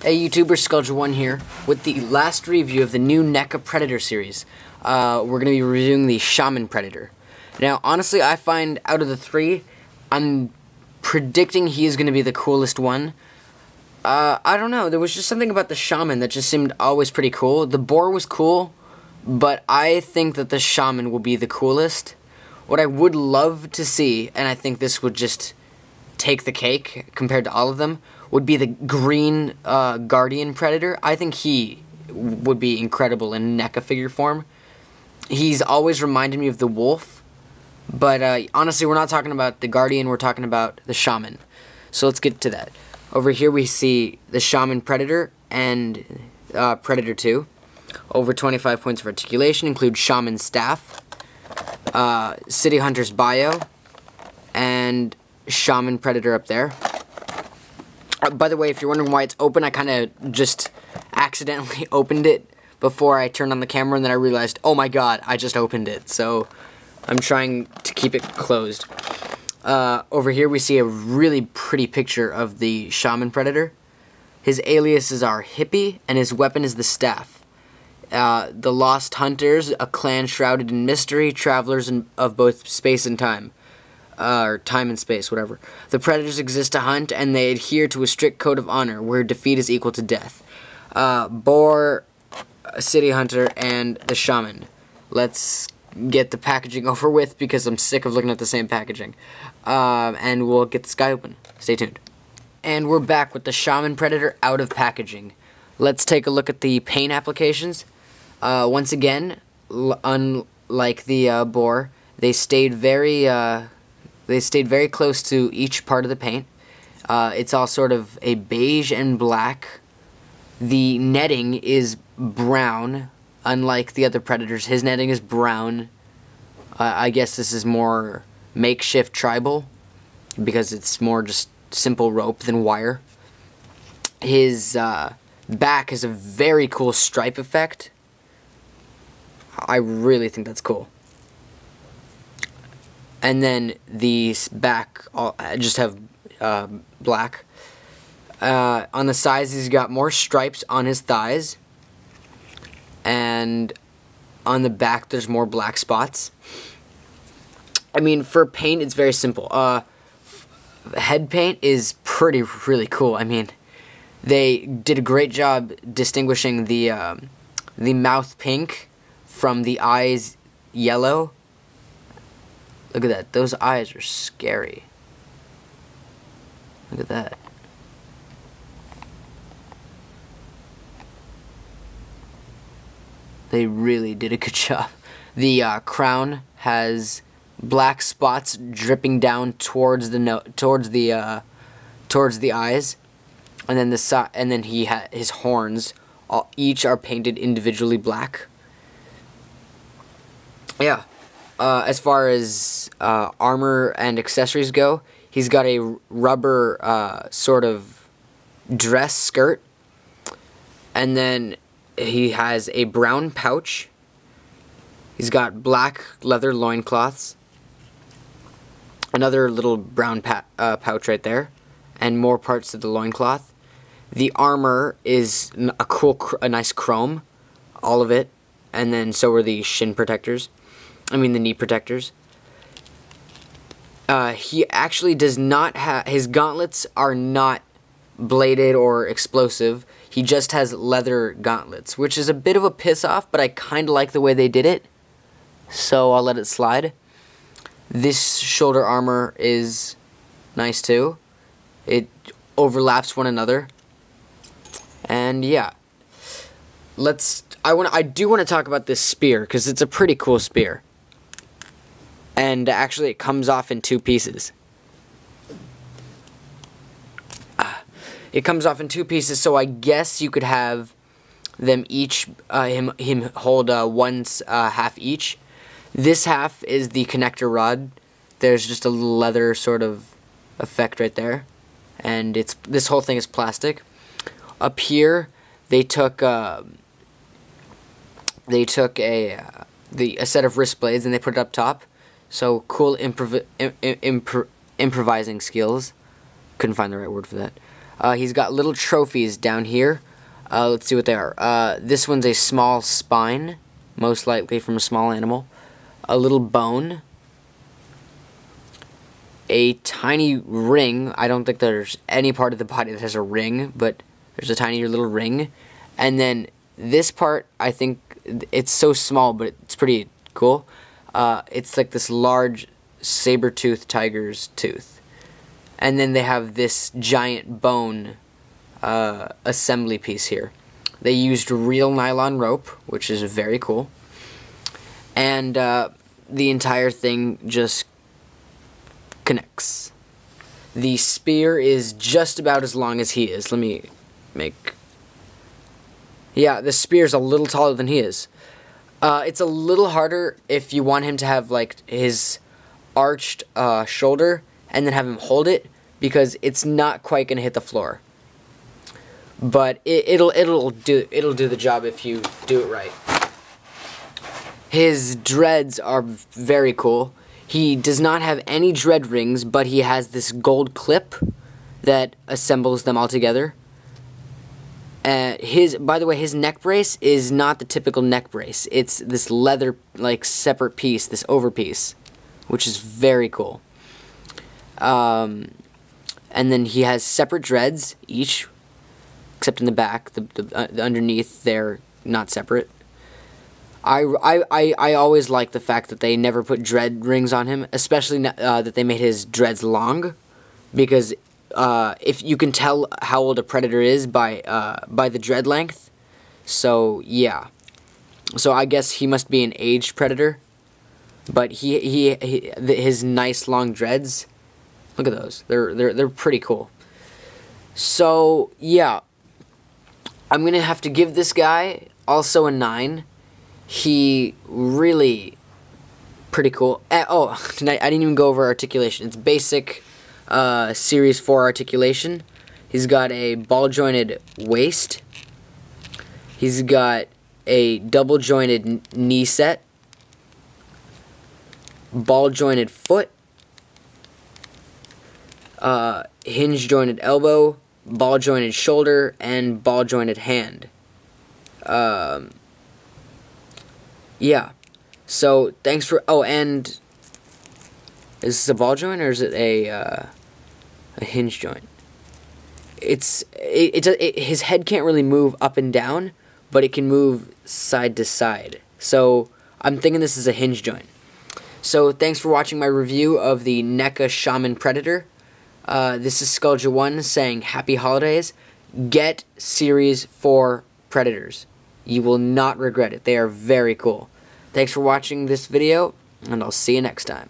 Hey YouTuber, Sculpture1 here with the last review of the new Neca Predator series. We're going to be reviewing the Shaman Predator. Now, honestly, I find out of the three, I'm predicting he is going to be the coolest one. I don't know, there was just something about the Shaman that just seemed always pretty cool. The boar was cool, but I think that the Shaman will be the coolest. What I would love to see, and I think this would just take the cake compared to all of them, would be the green Guardian Predator. I think he would be incredible in Neca figure form. He's always reminded me of the wolf, but honestly, we're not talking about the Guardian, we're talking about the Shaman. So let's get to that. Over here we see the Shaman Predator and Predator 2. Over 25 points of articulation, include Shaman Staff, City Hunter's Bio, and Shaman Predator up there. By the way, if you're wondering why it's open, I kind of just accidentally opened it before I turned on the camera, and then I realized, oh my god, I just opened it. So I'm trying to keep it closed. Over here we see a really pretty picture of the Shaman Predator. His aliases are Hippie, and his weapon is the staff. The Lost Hunters, a clan shrouded in mystery, travelers of both space and time. Or time and space, whatever. The predators exist to hunt, and they adhere to a strict code of honor, where defeat is equal to death. Boar, City Hunter, and the Shaman. Let's get the packaging over with, because I'm sick of looking at the same packaging. And we'll get this guy open. Stay tuned. And we're back with the Shaman Predator out of packaging. Let's take a look at the paint applications. Once again, unlike the boar, they stayed very close to each part of the paint. It's all sort of a beige and black. The netting is brown, unlike the other Predators. His netting is brown. I guess this is more makeshift tribal, because it's more just simple rope than wire. His back has a very cool stripe effect. I really think that's cool. And then the back just have black. On the sides, he's got more stripes on his thighs. And on the back, there's more black spots. I mean, for paint, it's very simple. Head paint is really cool. I mean, they did a great job distinguishing the mouth pink from the eyes yellow. Look at that. Those eyes are scary. Look at that. They really did a good job. The crown has black spots dripping down towards the eyes, and then his horns each are painted individually black. Yeah. As far as armor and accessories go, he's got a rubber sort of dress skirt, and then he has a brown pouch. He's got black leather loincloths, another little brown pouch right there, and more parts of the loincloth. The armor is a nice chrome, all of it, and then so are the shin protectors. I mean the knee protectors. He actually does not have... His gauntlets are not bladed or explosive. He just has leather gauntlets, which is a bit of a piss-off, but I kind of like the way they did it, so I'll let it slide. This shoulder armor is nice too. It overlaps one another. And yeah. I do want to talk about this spear, because it's a pretty cool spear. And actually it comes off in two pieces. It comes off in two pieces, so I guess you could have them each, him hold one half each. This half is the connector rod. There's just a leather sort of effect right there. And this whole thing is plastic. Up here, they took a set of wrist blades and they put it up top. So cool improvising skills. Couldn't find the right word for that. He's got little trophies down here. Let's see what they are. This one's a small spine, most likely from a small animal. A little bone. A tiny ring. I don't think there's any part of the body that has a ring, but there's a tiny little ring. And then this part, I think it's so small, but it's pretty cool. It's like this large saber-toothed tiger's tooth. And then they have this giant bone assembly piece here. They used real nylon rope, which is very cool. And the entire thing just connects. The spear is just about as long as he is. Let me make... Yeah, the spear's a little taller than he is. It's a little harder if you want him to have like his arched shoulder and then have him hold it, because it's not quite gonna hit the floor. But it'll do the job if you do it right. His dreads are very cool. He does not have any dread rings, but he has this gold clip that assembles them all together. By the way, his neck brace is not the typical neck brace. It's this leather, like, separate piece, this overpiece, which is very cool. And then he has separate dreads, each, except in the back. The underneath, they're not separate. I always like the fact that they never put dread rings on him, especially that they made his dreads long, because if you can tell how old a predator is by the dread length. So yeah, so I guess he must be an aged predator, but his nice long dreads, look at those, they're pretty cool. So yeah, I'm gonna have to give this guy also a 9. He really pretty cool. Oh, tonight I didn't even go over articulation. It's basic Series 4 articulation. He's got a ball-jointed waist. He's got a double-jointed knee set. Ball-jointed foot. Hinge-jointed elbow. Ball-jointed shoulder. And ball-jointed hand. Yeah, so thanks for, oh, and is this a ball joint or is it a hinge joint? His head can't really move up and down, but it can move side to side. So I'm thinking this is a hinge joint. So thanks for watching my review of the Neca Shaman Predator. This is Skullja1 saying happy holidays. Get Series 4 Predators. You will not regret it. They are very cool. Thanks for watching this video, and I'll see you next time.